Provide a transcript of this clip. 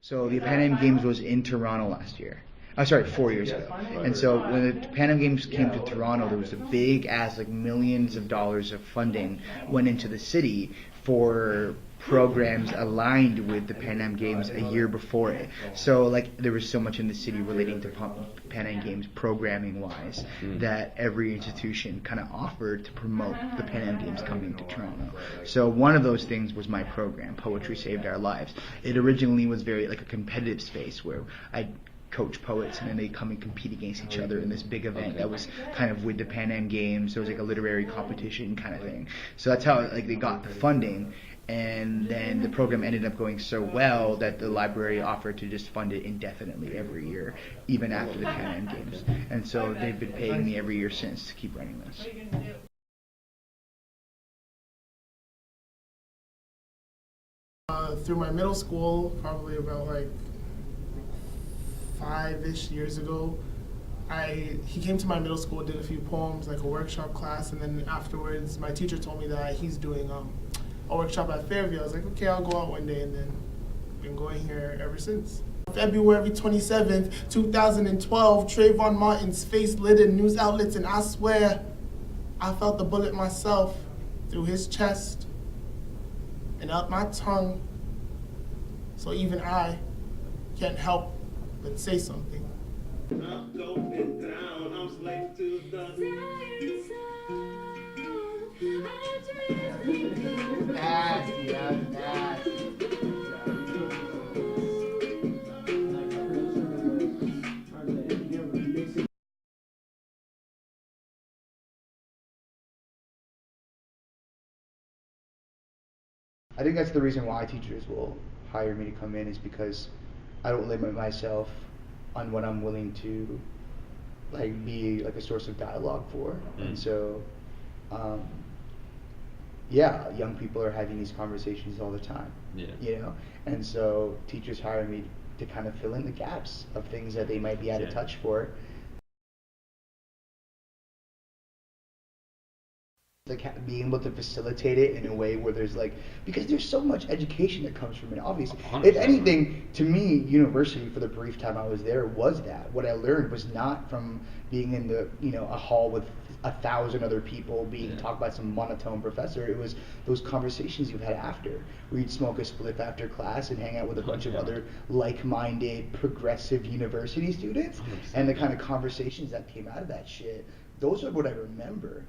So the Pan Am Games was in Toronto last year. Sorry, 4 years ago. And so when the Pan Am Games came to Toronto, there was a big ass, like millions of dollars of funding went into the city for programs aligned with the Pan Am Games a year before it. So like there was so much in the city relating to Pan Am Games programming wise that every institution kind of offered to promote the Pan Am Games coming to Toronto. So one of those things was my program, Poetry Saved Our Lives. It originally was very like a competitive space where I coach poets and then they come and compete against each other in this big event that was kind of with the Pan Am Games. So it was like a literary competition kind of thing. So that's how like they got the funding. And then the program ended up going so well that the library offered to just fund it indefinitely every year, even after the Pan Am Games. And so they've been paying me every year since to keep running this. Through my middle school, probably about like 5-ish years ago, he came to my middle school, did a few poems, like a workshop class, and then afterwards my teacher told me that he's doing a workshop at Fairview. I was like, okay, I'll go out one day, and then been going here ever since. February 27th, 2012, Trayvon Martin's face lit in news outlets, and I swear I felt the bullet myself through his chest and out my tongue. So even I can't help but say something. I'm going down, I'm slave to the... I think that's the reason why teachers will hire me to come in, is because I don't limit myself on what I'm willing to like be like a source of dialogue for. And so yeah, young people are having these conversations all the time. You know? And so teachers hire me to kind of fill in the gaps of things that they might be out of touch for. Like being able to facilitate it in a way where there's like, because there's so much education that comes from it, obviously. 100%. If anything, to me, university for the brief time I was there was that. What I learned was not from being in the, a hall with 1,000 other people being talked by some monotone professor. It was those conversations you've had after, where you'd smoke a spliff after class and hang out with a bunch of other like-minded, progressive university students, 100%. And the kind of conversations that came out of that shit, those are what I remember.